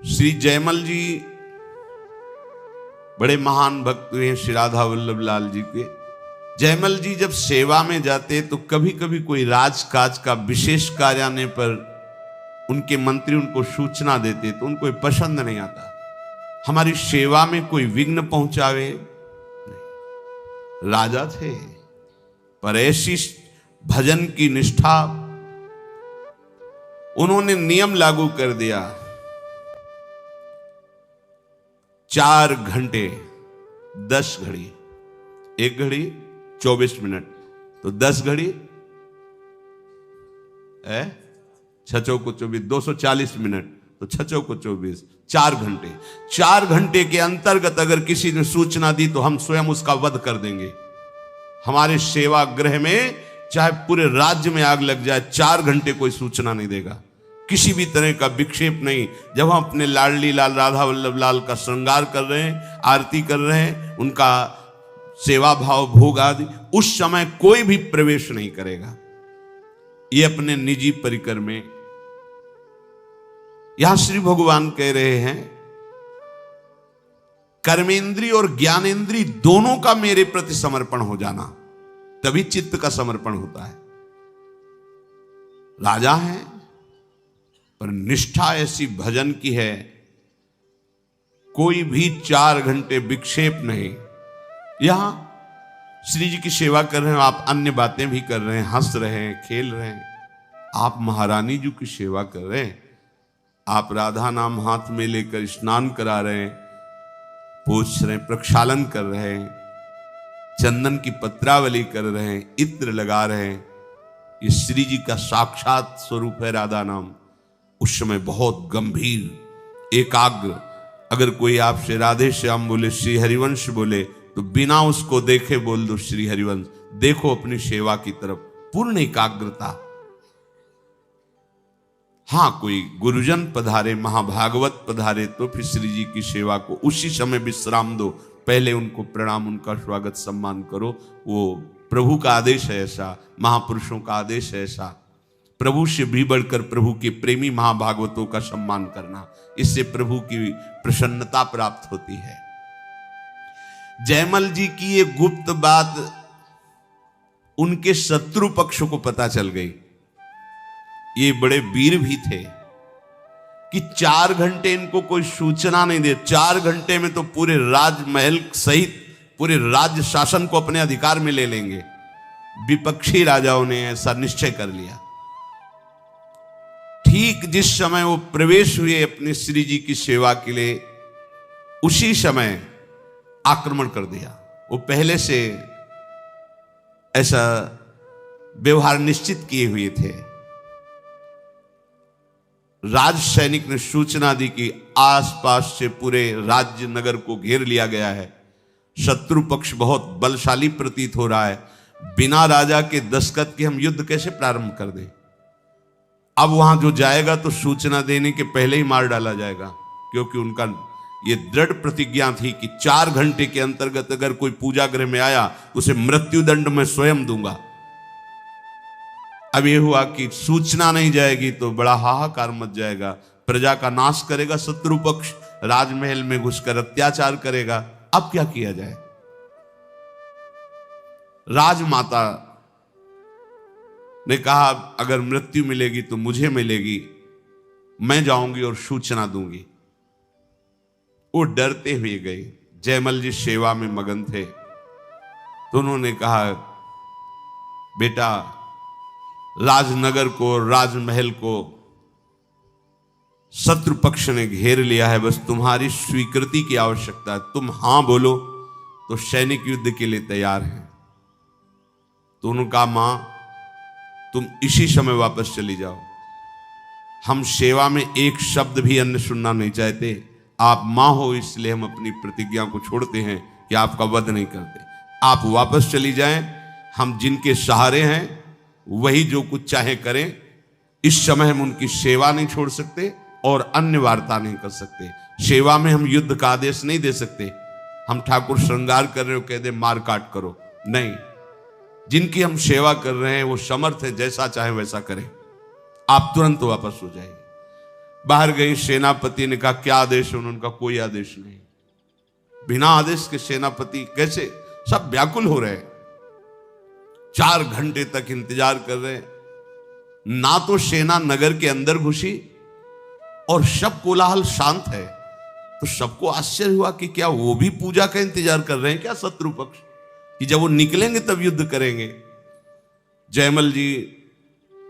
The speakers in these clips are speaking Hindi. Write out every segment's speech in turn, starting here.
श्री जयमल जी बड़े महान भक्त हुए हैं श्री राधा वल्लभ लाल जी के। जयमल जी जब सेवा में जाते तो कभी कभी कोई राजकाज का विशेष कार्य आने पर उनके मंत्री उनको सूचना देते तो उनको ये पसंद नहीं आता, हमारी सेवा में कोई विघ्न पहुंचावे नहीं। राजा थे पर ऐसी भजन की निष्ठा, उन्होंने नियम लागू कर दिया, 4 घंटे 10 घड़ी, 1 घड़ी 24 मिनट, तो 10 घड़ी है 6 चौको 24, 240 मिनट, तो 6 चौको 24, 4 घंटे। 4 घंटे के अंतर्गत अगर किसी ने सूचना दी तो हम स्वयं उसका वध कर देंगे। हमारे सेवा गृह में चाहे पूरे राज्य में आग लग जाए, 4 घंटे कोई सूचना नहीं देगा, किसी भी तरह का विक्षेप नहीं। जब हम अपने लाडली लाल राधा वल्लभ लाल का श्रृंगार कर रहे हैं, आरती कर रहे हैं, उनका सेवा भाव भोग आदि, उस समय कोई भी प्रवेश नहीं करेगा। ये अपने निजी परिकर में। यहां श्री भगवान कह रहे हैं कर्मेंद्री और ज्ञानेंद्री दोनों का मेरे प्रति समर्पण हो जाना, तभी चित्त का समर्पण होता है। राजा है पर निष्ठा ऐसी भजन की है, कोई भी 4 घंटे विक्षेप नहीं। यहां श्री जी की सेवा कर रहे हैं, आप अन्य बातें भी कर रहे हैं, हंस रहे हैं, खेल रहे हैं, आप महारानी जी की सेवा कर रहे हैं, आप राधा नाम हाथ में लेकर स्नान करा रहे हैं, पोछ रहे हैं, प्रक्षालन कर रहे हैं, चंदन की पत्रावली कर रहे हैं, इत्र लगा रहे हैं। ये श्री जी का साक्षात स्वरूप है राधा नाम। उस समय बहुत गंभीर एकाग्र, अगर कोई आपसे राधे श्याम बोले, श्री हरिवंश बोले, तो बिना उसको देखे बोल दो श्री हरिवंश, देखो अपनी सेवा की तरफ, पूर्ण एकाग्रता। हां कोई गुरुजन पधारे, महाभागवत पधारे, तो फिर श्री जी की सेवा को उसी समय विश्राम दो, पहले उनको प्रणाम, उनका स्वागत सम्मान करो। वो प्रभु का आदेश है ऐसा, महापुरुषों का आदेश है ऐसा। प्रभु से भी बढ़कर प्रभु के प्रेमी महाभागवतों का सम्मान करना, इससे प्रभु की प्रसन्नता प्राप्त होती है। जयमल जी की ये गुप्त बात उनके शत्रु पक्ष को पता चल गई। ये बड़े वीर भी थे कि 4 घंटे इनको कोई सूचना नहीं दे, 4 घंटे में तो पूरे राजमहल सहित पूरे राज्य शासन को अपने अधिकार में ले लेंगे। विपक्षी राजाओं ने ऐसा निश्चय कर लिया। ठीक जिस समय वो प्रवेश हुए अपने श्री जी की सेवा के लिए, उसी समय आक्रमण कर दिया। वो पहले से ऐसा व्यवहार निश्चित किए हुए थे। राज सैनिक ने सूचना दी कि आसपास से पूरे राज्य नगर को घेर लिया गया है, शत्रु पक्ष बहुत बलशाली प्रतीत हो रहा है, बिना राजा के दस्तखत के हम युद्ध कैसे प्रारंभ कर दें। अब वहां जो जाएगा तो सूचना देने के पहले ही मार डाला जाएगा, क्योंकि उनका ये दृढ़ प्रतिज्ञा थी कि 4 घंटे के अंतर्गत अगर कोई पूजा गृह में आया उसे मृत्युदंड मैं स्वयं दूंगा। अब ये हुआ कि सूचना नहीं जाएगी तो बड़ा हाहाकार मच जाएगा, प्रजा का नाश करेगा शत्रु पक्ष, राजमहल में घुसकर अत्याचार करेगा। अब क्या किया जाए। राजमाता ने कहा अगर मृत्यु मिलेगी तो मुझे मिलेगी, मैं जाऊंगी और सूचना दूंगी। वो डरते हुए गए। जयमल जी सेवा में मगन थे तो उन्होंने कहा बेटा, राजनगर को, राजमहल को शत्रु पक्ष ने घेर लिया है, बस तुम्हारी स्वीकृति की आवश्यकता है। तुम हां बोलो तो सैनिक युद्ध के लिए तैयार हैं। तो उन्होंने कहा मां तुम इसी समय वापस चली जाओ, हम सेवा में एक शब्द भी अन्य सुनना नहीं चाहते। आप मां हो इसलिए हम अपनी प्रतिज्ञा को छोड़ते हैं कि आपका वध नहीं करते। आप वापस चली जाएं, हम जिनके सहारे हैं वही जो कुछ चाहे करें। इस समय हम उनकी सेवा नहीं छोड़ सकते और अन्य वार्ता नहीं कर सकते। सेवा में हम युद्ध का आदेश नहीं दे सकते। हम ठाकुर श्रृंगार कर रहे हो कह दे मार काट करो, नहीं। जिनकी हम सेवा कर रहे हैं वो समर्थ है, जैसा चाहे वैसा करें। आप तुरंत वापस हो जाएंगे। बाहर गई, सेनापति ने कहा क्या आदेश है? उन्होंने कहा कोई आदेश नहीं। बिना आदेश के सेनापति कैसे? सब व्याकुल हो रहे, 4 घंटे तक इंतजार कर रहे, ना तो सेना नगर के अंदर घुसी और सब कोलाहल शांत है। तो सबको आश्चर्य हुआ कि क्या वो भी पूजा का इंतजार कर रहे हैं क्या शत्रु पक्ष, कि जब वो निकलेंगे तब युद्ध करेंगे। जयमल जी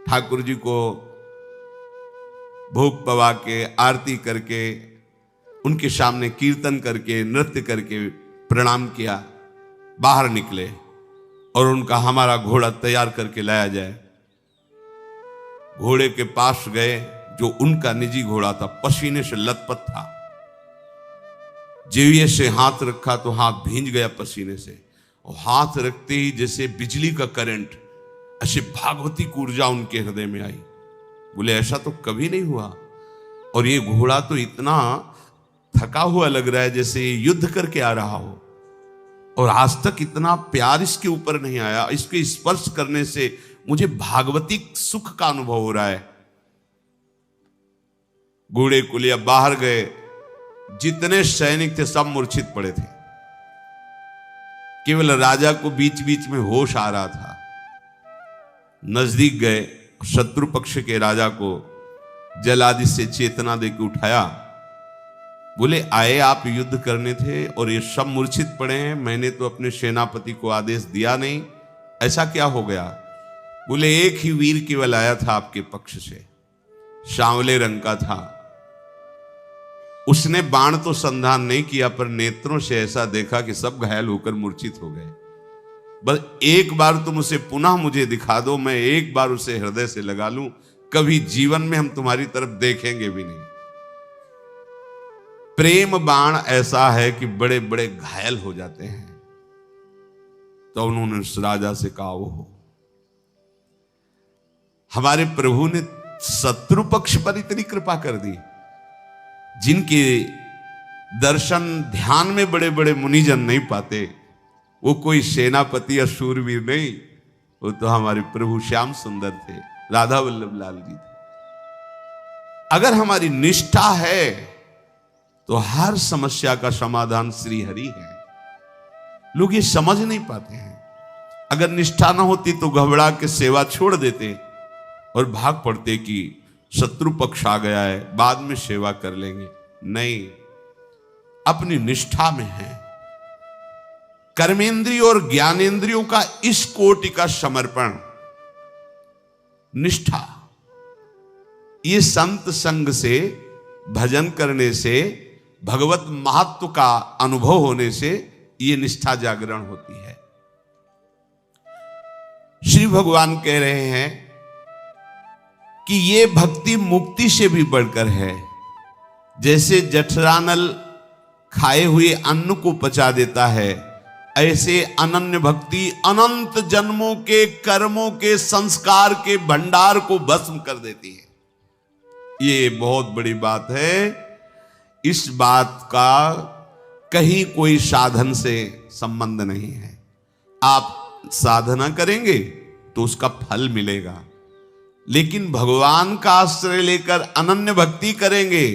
ठाकुर जी को भोग पवा के, आरती करके, उनके सामने कीर्तन करके, नृत्य करके प्रणाम किया, बाहर निकले और उनका हमारा घोड़ा तैयार करके लाया जाए। घोड़े के पास गए, जो उनका निजी घोड़ा था, पसीने से लथपथ था। जेविये से हाथ रखा तो हाथ भींज गया पसीने से, और हाथ रखते ही जैसे बिजली का करंट, ऐसे भागवती ऊर्जा उनके हृदय में आई। बोले ऐसा तो कभी नहीं हुआ, और ये घोड़ा तो इतना थका हुआ लग रहा है जैसे युद्ध करके आ रहा हो, और आज तक इतना प्यार इसके ऊपर नहीं आया। इसके स्पर्श करने से मुझे भागवतिक सुख का अनुभव हो रहा है। घोड़े को लिया, बाहर गए, जितने सैनिक थे सब मूर्छित पड़े थे, केवल राजा को बीच बीच में होश आ रहा था। नजदीक गए, शत्रु पक्ष के राजा को जल आदि से चेतना देकर उठाया। बोले आए आप युद्ध करने थे और ये सब मूर्छित पड़े हैं, मैंने तो अपने सेनापति को आदेश दिया नहीं, ऐसा क्या हो गया? बोले एक ही वीर केवल आया था आपके पक्ष से, सांवले रंग का था। उसने बाण तो संधान नहीं किया, पर नेत्रों से ऐसा देखा कि सब घायल होकर मूर्छित हो गए। बस एक बार तुम उसे पुनः मुझे दिखा दो, मैं एक बार उसे हृदय से लगा लूं, कभी जीवन में हम तुम्हारी तरफ देखेंगे भी नहीं। प्रेम बाण ऐसा है कि बड़े बड़े घायल हो जाते हैं। तो उन्होंने उस राजा से कहा, वो हमारे प्रभु ने शत्रु पक्ष पर इतनी कृपा कर दी, जिनके दर्शन ध्यान में बड़े बड़े मुनिजन नहीं पाते, वो कोई सेनापति या शूरवीर नहीं, वो तो हमारे प्रभु श्याम सुंदर थे, राधा वल्लभ लाल जी थे। अगर हमारी निष्ठा है तो हर समस्या का समाधान श्री हरि है। लोग ये समझ नहीं पाते हैं। अगर निष्ठा ना होती तो घबरा के सेवा छोड़ देते और भाग पड़ते कि शत्रु पक्ष आ गया है, बाद में सेवा कर लेंगे। नहीं, अपनी निष्ठा में है। कर्मेंद्रियों और ज्ञानेंद्रियों का इस कोटि का समर्पण, निष्ठा, ये संत संग से, भजन करने से, भगवत महत्व का अनुभव होने से ये निष्ठा जागरण होती है। श्री भगवान कह रहे हैं कि ये भक्ति मुक्ति से भी बढ़कर है। जैसे जठरानल खाए हुए अन्न को पचा देता है, ऐसे अनन्य भक्ति अनंत जन्मों के कर्मों के संस्कार के भंडार को भस्म कर देती है। ये बहुत बड़ी बात है। इस बात का कहीं कोई साधन से संबंध नहीं है। आप साधना करेंगे तो उसका फल मिलेगा, लेकिन भगवान का आश्रय लेकर अनन्य भक्ति करेंगे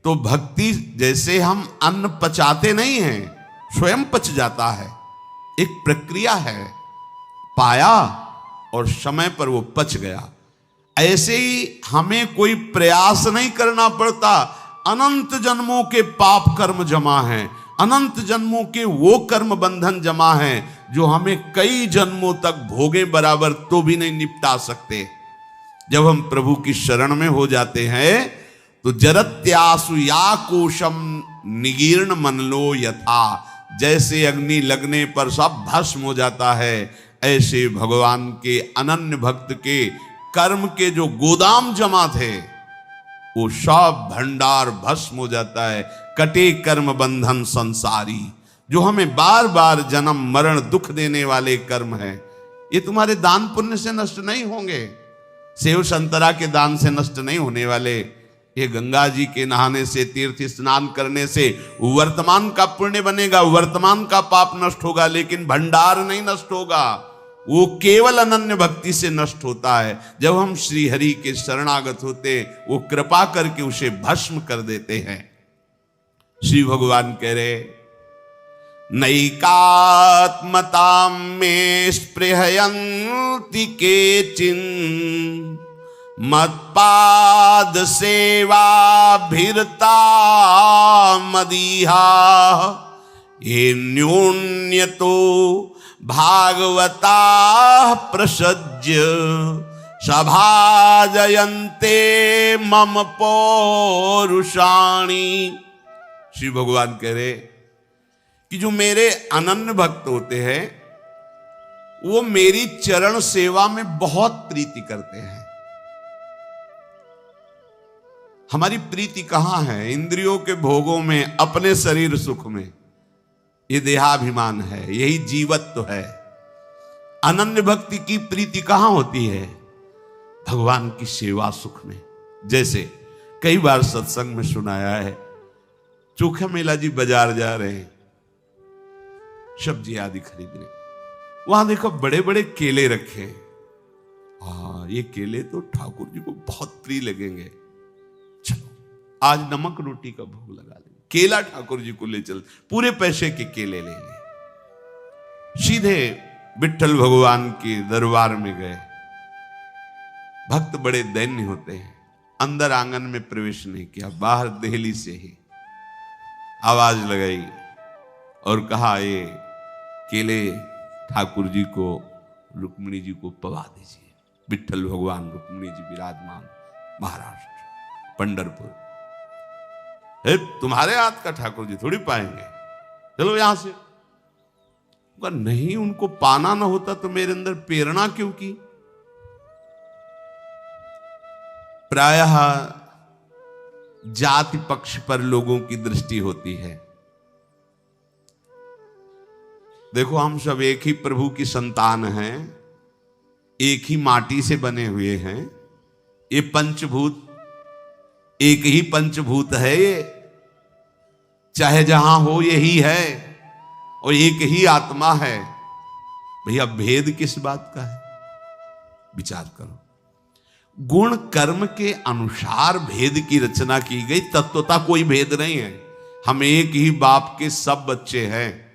तो भक्ति, जैसे हम अन्न पचाते नहीं हैं, स्वयं पच जाता है। एक प्रक्रिया है, पाया और समय पर वो पच गया। ऐसे ही हमें कोई प्रयास नहीं करना पड़ता। अनंत जन्मों के पाप कर्म जमा हैं, अनंत जन्मों के वो कर्म बंधन जमा हैं जो हमें कई जन्मों तक भोगे बराबर तो भी नहीं निपटा सकते। जब हम प्रभु की शरण में हो जाते हैं तो जरत्यासु या कोशम निगीर्ण मनलो यथा, जैसे अग्नि लगने पर सब भस्म हो जाता है, ऐसे भगवान के अनन्य भक्त के कर्म के जो गोदाम जमा थे वो सब भंडार भस्म हो जाता है। कटे कर्म बंधन संसारी, जो हमें बार बार जन्म मरण दुख देने वाले कर्म है, ये तुम्हारे दान पुण्य से नष्ट नहीं होंगे, सेव संतरा के दान से नष्ट नहीं होने वाले। ये गंगा जी के नहाने से, तीर्थ स्नान करने से वर्तमान का पुण्य बनेगा, वर्तमान का पाप नष्ट होगा, लेकिन भंडार नहीं नष्ट होगा। वो केवल अनन्य भक्ति से नष्ट होता है। जब हम श्री हरि के शरणागत होते, वो कृपा करके उसे भस्म कर देते हैं। श्री भगवान कह रहे, नैकात्मतां में स्पृहयन्ति केचिन मत्पाद सेवाभिरता मदीहा ये न्यून्यतो भागवता प्रसज्य सभाजयन्ते मम पौरुषाणि। श्री भगवान कह रहे कि जो मेरे अनन्य भक्त होते हैं वो मेरी चरण सेवा में बहुत प्रीति करते हैं। हमारी प्रीति कहां है? इंद्रियों के भोगों में, अपने शरीर सुख में। ये देहाभिमान है, यही जीवत्व है। अनन्य भक्ति की प्रीति कहां होती है? भगवान की सेवा सुख में। जैसे कई बार सत्संग में सुनाया है, चोखा मेला जी बाजार जा रहे हैं सब्जी आदि खरीदने, वहां देखो बड़े बड़े केले रखे हैं। ये केले तो ठाकुर जी को बहुत प्रिय लगेंगे, चलो आज नमक रोटी का भोग लगा लेंगे। केला ठाकुर जी को ले चल, पूरे पैसे के केले ले ले। सीधे विट्ठल भगवान के दरबार में गए। भक्त बड़े दैन्य होते हैं, अंदर आंगन में प्रवेश नहीं किया, बाहर देहली से ही आवाज लगाई और कहा, ये केले ठाकुर जी को, रुक्मिणी जी को पवा दीजिए। विट्ठल भगवान रुक्मिणी जी विराजमान महाराष्ट्र पंढरपुर। तुम्हारे हाथ का ठाकुर जी थोड़ी पाएंगे, चलो यहां से। नहीं, उनको पाना ना होता तो मेरे अंदर प्रेरणा क्यों की? प्रायः जाति पक्ष पर लोगों की दृष्टि होती है। देखो, हम सब एक ही प्रभु की संतान हैं, एक ही माटी से बने हुए हैं। ये पंचभूत एक ही पंचभूत है, ये चाहे जहां हो यही है, और एक ही आत्मा है। भैया भेद किस बात का है? विचार करो। गुण कर्म के अनुसार भेद की रचना की गई, तत्वता कोई भेद नहीं है। हम एक ही बाप के सब बच्चे हैं।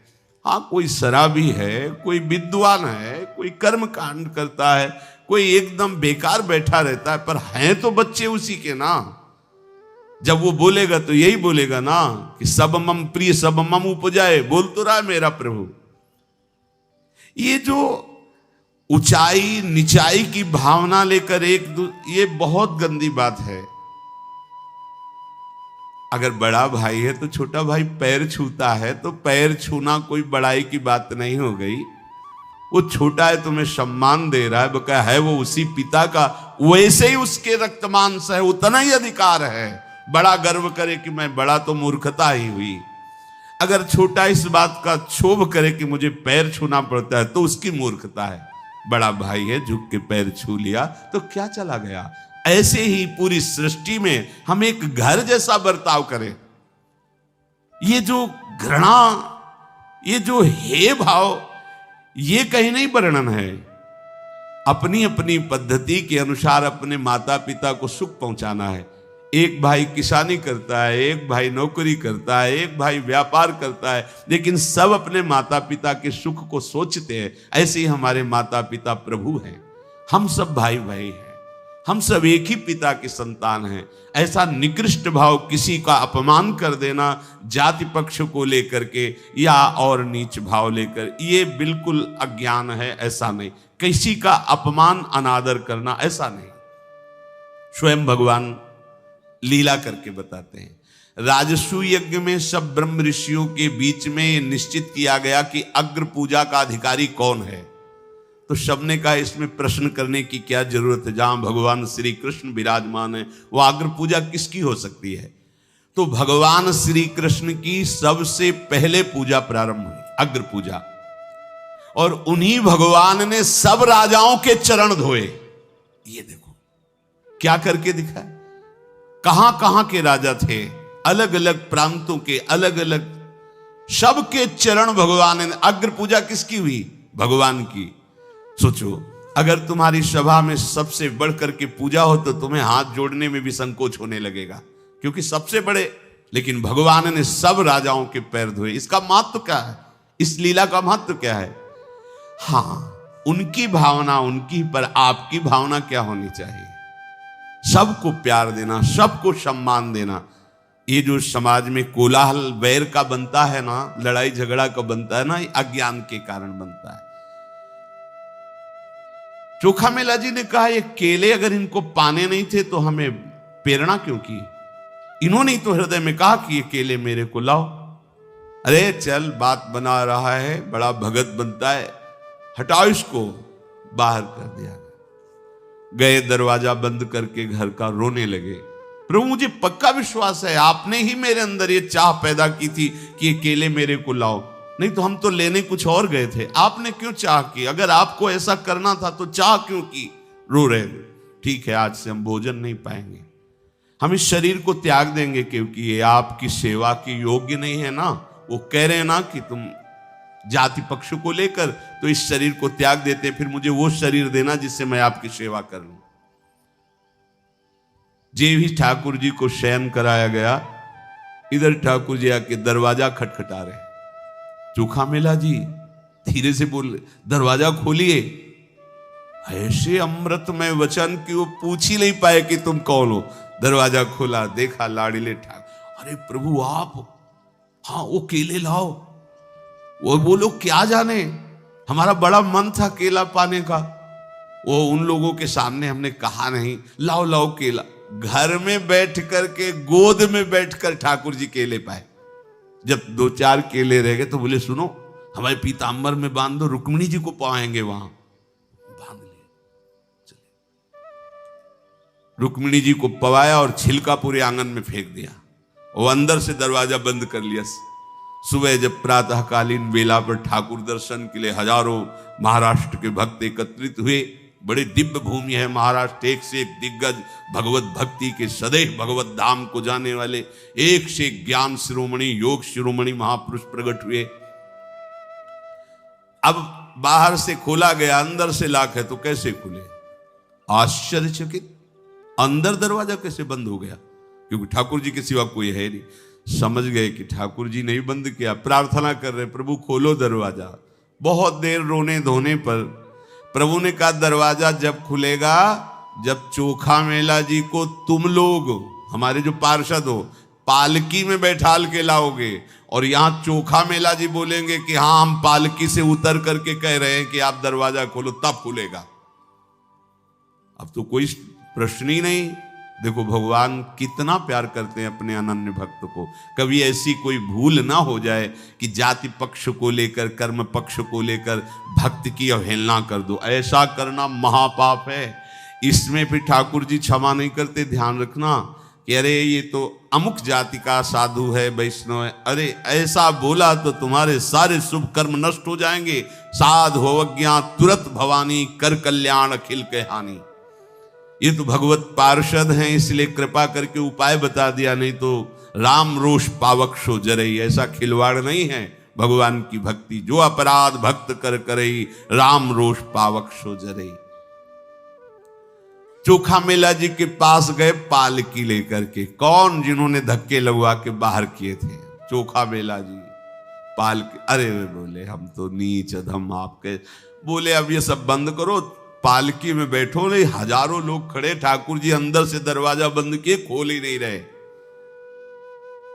हाँ, कोई शराबी है, कोई विद्वान है, कोई कर्म कांड करता है, कोई एकदम बेकार बैठा रहता है, पर हैं तो बच्चे उसी के ना। जब वो बोलेगा तो यही बोलेगा ना कि सब मम प्रिय सब मम उपजाए। बोल तो रहा है मेरा प्रभु। ये जो ऊंचाई निचाई की भावना लेकर ये बहुत गंदी बात है। अगर बड़ा भाई है तो छोटा भाई पैर छूता है, तो पैर छूना कोई बड़ाई की बात नहीं हो गई। वो छोटा है, तुम्हें सम्मान दे रहा है, बका है वो उसी पिता का, वैसे ही उसके रक्तमांस है, उतना ही अधिकार है। बड़ा गर्व करे कि मैं बड़ा, तो मूर्खता ही हुई। अगर छोटा इस बात का क्षोभ करे कि मुझे पैर छूना पड़ता है, तो उसकी मूर्खता है। बड़ा भाई है, झुक के पैर छू लिया तो क्या चला गया। ऐसे ही पूरी सृष्टि में हम एक घर जैसा बर्ताव करें। ये जो घृणा, ये जो हे भाव, ये कहीं नहीं वर्णन है। अपनी अपनी पद्धति के अनुसार अपने माता पिता को सुख पहुंचाना है। एक भाई किसानी करता है, एक भाई नौकरी करता है, एक भाई व्यापार करता है, लेकिन सब अपने माता पिता के सुख को सोचते हैं। ऐसे ही हमारे माता पिता प्रभु हैं। हम सब भाई भाई हैं, हम सब एक ही पिता के संतान हैं। ऐसा निकृष्ट भाव, किसी का अपमान कर देना जाति पक्ष को लेकर के या और नीच भाव लेकर, ये बिल्कुल अज्ञान है। ऐसा नहीं, किसी का अपमान अनादर करना ऐसा नहीं। स्वयं भगवान लीला करके बताते हैं। राजसू यज्ञ में सब ब्रह्म ऋषियों के बीच में ये निश्चित किया गया कि अग्र पूजा का अधिकारी कौन है। तो सबने कहा इसमें प्रश्न करने की क्या जरूरत है, जहां भगवान श्री कृष्ण विराजमान है वो अग्र पूजा किसकी हो सकती है। तो भगवान श्री कृष्ण की सबसे पहले पूजा प्रारंभ हुई, अग्र पूजा, और उन्हीं भगवान ने सब राजाओं के चरण धोए। ये देखो क्या करके दिखा। कहां कहां के राजा थे, अलग अलग प्रांतों के, अलग अलग, सबके चरण भगवान ने। अग्र पूजा किसकी हुई? भगवान की। सोचो, अगर तुम्हारी सभा में सबसे बढ़कर के पूजा हो तो तुम्हें हाथ जोड़ने में भी संकोच होने लगेगा, क्योंकि सबसे बड़े। लेकिन भगवान ने सब राजाओं के पैर धोए। इसका महत्व क्या है? इस लीला का महत्व क्या है? हाँ, उनकी भावना उनकी, पर आपकी भावना क्या होनी चाहिए? सबको प्यार देना, सबको सम्मान देना। ये जो समाज में कोलाहल वैर का बनता है ना, लड़ाई झगड़ा का बनता है ना, ये अज्ञान के कारण बनता है। चोखा मेला जी ने कहा, ये केले अगर इनको पाने नहीं थे तो हमें प्रेरणा क्यों की? इन्होंने तो हृदय में कहा कि ये केले मेरे को लाओ। अरे चल, बात बना रहा है, बड़ा भगत बनता है, हटाओ इसको। बाहर कर दिया गए, दरवाजा बंद करके घर का रोने लगे। प्रभु, मुझे पक्का विश्वास है आपने ही मेरे अंदर ये चाह पैदा की थी कि ये केले मेरे को लाओ, नहीं तो हम तो लेने कुछ और गए थे। आपने क्यों चाह की? अगर आपको ऐसा करना था तो चाह क्यों की? रो रहे। ठीक है, आज से हम भोजन नहीं पाएंगे, हम इस शरीर को त्याग देंगे, क्योंकि ये आपकी सेवा की योग्य नहीं है ना। वो कह रहे हैं ना कि तुम जाति पक्ष को लेकर तो इस शरीर को त्याग देते, फिर मुझे वो शरीर देना जिससे मैं आपकी सेवा कर लूं। जे भी ठाकुर जी को शयन कराया गया, इधर ठाकुर जी आके दरवाजा खटखटा रहे। चोखा मेला जी धीरे से बोले, दरवाजा खोलिए। ऐसे अमृतमय वचन कि वो पूछ ही नहीं पाए कि तुम कौन हो। दरवाजा खोला, देखा लाड़ीले ठाकुर। अरे प्रभु आप? हाँ, वो केले लाओ। वो बोलो क्या जाने, हमारा बड़ा मन था केला पाने का। वो उन लोगों के सामने हमने कहा नहीं, लाओ लाओ केला। घर में बैठ करके, गोद में बैठकर ठाकुर जी केले पाए। जब 2-4 केले रह गए तो बोले, सुनो, हमारे पीताम्बर में बांध दो, रुक्मिणी जी को पाएंगे वहां। बांध लिए, चले। रुक्मिणी जी को पवाया और छिलका पूरे आंगन में फेंक दिया। वो अंदर से दरवाजा बंद कर लिया। सुबह जब प्रातःकालीन बेला पर ठाकुर दर्शन के लिए हजारों महाराष्ट्र के भक्त एकत्रित हुए। बड़े दिव्य भूमि है महाराष्ट्र, एक से एक दिग्गज भगवत भक्ति के सदैव भगवत धाम को जाने वाले, एक से एक ज्ञान शिरोमणि, योग शिरोमणि महापुरुष प्रकट हुए। अब बाहर से खोला गया, अंदर से लाख है तो कैसे खुले? आश्चर्यचकित, अंदर दरवाजा कैसे बंद हो गया? क्योंकि ठाकुर जी के सिवा कोई है नहीं। समझ गए कि ठाकुर जी ने बंद किया। प्रार्थना कर रहे, प्रभु खोलो दरवाजा। बहुत देर रोने धोने पर प्रभु ने कहा, दरवाजा जब खुलेगा जब चोखा मेला जी को तुम लोग, हमारे जो पार्षद हो, पालकी में बैठाल के लाओगे। और यहां चोखा मेला जी बोलेंगे कि हाँ, हम पालकी से उतर करके कह रहे हैं कि आप दरवाजा खोलो, तब खुलेगा। अब तो कोई प्रश्न ही नहीं। देखो भगवान कितना प्यार करते हैं अपने अनन्य भक्त को। कभी ऐसी कोई भूल ना हो जाए कि जाति पक्ष को लेकर, कर्म पक्ष को लेकर भक्त की अवहेलना कर दो। ऐसा करना महापाप है। इसमें फिर ठाकुर जी क्षमा नहीं करते। ध्यान रखना कि अरे ये तो अमुक जाति का साधु है, वैष्णव है, अरे ऐसा बोला तो तुम्हारे सारे शुभ कर्म नष्ट हो जाएंगे। साधु अवज्ञा तुरंत भवानी, कर कल्याण अखिल के हानि। ये तो भगवत पार्षद हैं, इसलिए कृपा करके उपाय बता दिया, नहीं तो राम रोष पावक सो जरई। ऐसा खिलवाड़ नहीं है भगवान की भक्ति। जो अपराध भक्त कर करई, राम रोष पावक सो जरई। चोखा मेला जी के पास गए पालकी लेकर के। कौन? जिन्होंने धक्के लगवा के बाहर किए थे। चोखा मेला जी पालकी। अरे बोले, हम तो नीच अधम आपके। बोले अब ये सब बंद करो, पालकी में बैठो। नहीं, हजारों लोग खड़े, ठाकुर जी अंदर से दरवाजा बंद किए, खोल ही नहीं रहे।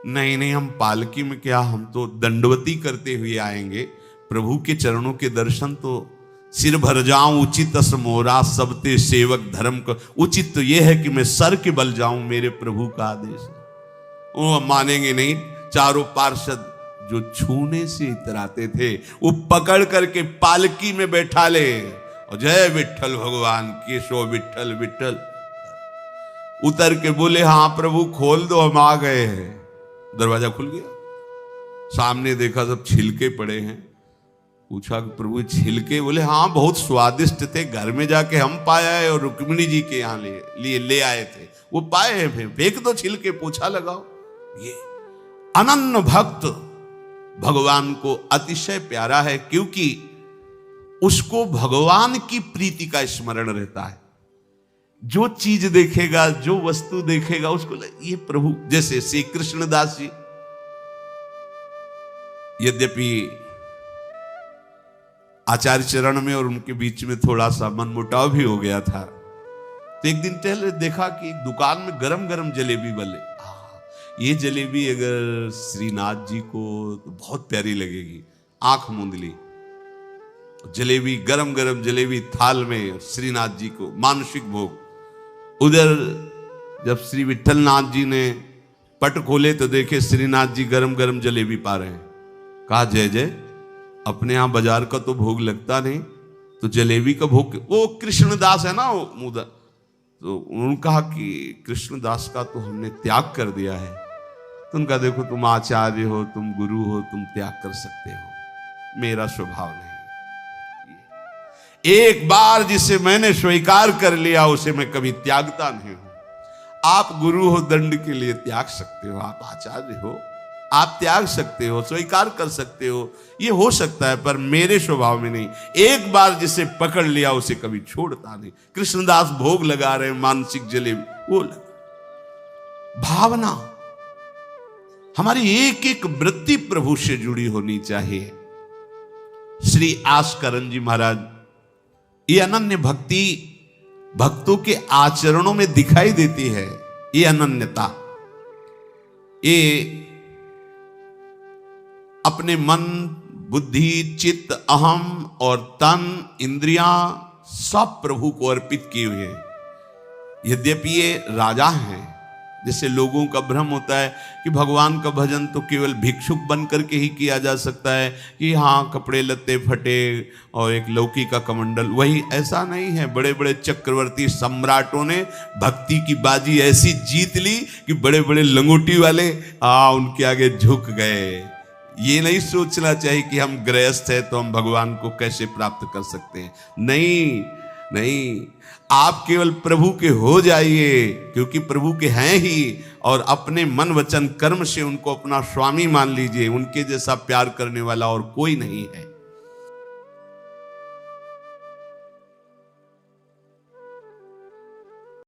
नहीं नहीं, हम पालकी में क्या, हम तो दंडवती करते हुए आएंगे। प्रभु के चरणों के दर्शन तो सिर भर जाऊं, उचित मोरा सबते सेवक धर्म का। उचित तो यह है कि मैं सर के बल जाऊं, मेरे प्रभु का आदेश है। वो मानेंगे नहीं। चारों पार्षद जो छूने से इतराते थे, वो पकड़ करके पालकी में बैठा ले और जय विठ्ठल भगवान, केशव विठ्ठल विठ्ठल। उतर के बोले, हाँ प्रभु खोल दो, हम आ गए हैं। दरवाजा खुल गया। सामने देखा सब छिलके पड़े हैं। पूछा कि प्रभु छिलके? बोले हाँ, बहुत स्वादिष्ट थे, घर में जाके हम पाए आए और रुक्मिणी जी के यहाँ ले आए थे, वो पाए हैं, फिर फेंक दो छिलके, पोछा लगाओ। ये अनन्य भक्त भगवान को अतिशय प्यारा है, क्योंकि उसको भगवान की प्रीति का स्मरण रहता है। जो चीज देखेगा, जो वस्तु देखेगा, उसको ये प्रभु, जैसे श्री कृष्णदास जी, यद्यपि आचार्य चरण में और उनके बीच में थोड़ा सा मनमुटाव भी हो गया था, तो एक दिन टहले देखा कि एक दुकान में गरम गरम जलेबी बने। ये जलेबी अगर श्रीनाथ जी को तो बहुत प्यारी लगेगी। आंख मूंद ली, जलेबी, गरम गरम जलेबी थाल में, श्रीनाथ जी को मानसिक भोग। उधर जब श्री विठलनाथ जी ने पट खोले तो देखे श्रीनाथ जी गरम गरम जलेबी पा रहे हैं। कहा जय जय, अपने यहां बाजार का तो भोग लगता नहीं, तो जलेबी का भोग। वो कृष्णदास है ना वो मुदा, तो उन्होंने कहा कि कृष्णदास का तो हमने त्याग कर दिया है। तो उनका देखो, तुम आचार्य हो, तुम गुरु हो, तुम त्याग कर सकते हो, मेरा स्वभाव नहीं। एक बार जिसे मैंने स्वीकार कर लिया उसे मैं कभी त्यागता नहीं हूं। आप गुरु हो, दंड के लिए त्याग सकते हो, आप आचार्य हो, आप त्याग सकते हो, स्वीकार कर सकते हो, ये हो सकता है, पर मेरे स्वभाव में नहीं। एक बार जिसे पकड़ लिया उसे कभी छोड़ता नहीं। कृष्णदास भोग लगा रहे मानसिक जलेबी, वो भावना, हमारी एक एक वृत्ति प्रभु से जुड़ी होनी चाहिए। श्री आस्करन जी महाराज, ये अनन्य भक्ति भक्तों के आचरणों में दिखाई देती है। ये अनन्यता, ये अपने मन, बुद्धि, चित्त, अहम और तन, इंद्रियां सब प्रभु को अर्पित किए हुए हैं। यद्यपि ये राजा हैं, जैसे लोगों का भ्रम होता है कि भगवान का भजन तो केवल भिक्षुक बन करके ही किया जा सकता है, कि हाँ कपड़े लत्ते फटे और एक लौकी का कमंडल, वही, ऐसा नहीं है। बड़े बड़े चक्रवर्ती सम्राटों ने भक्ति की बाजी ऐसी जीत ली कि बड़े बड़े लंगोटी वाले उनके आगे झुक गए। ये नहीं सोचना चाहिए कि हम गृहस्थ हैं तो हम भगवान को कैसे प्राप्त कर सकते हैं। नहीं नहीं, आप केवल प्रभु के हो जाइए, क्योंकि प्रभु के हैं ही, और अपने मन वचन कर्म से उनको अपना स्वामी मान लीजिए। उनके जैसा प्यार करने वाला और कोई नहीं है।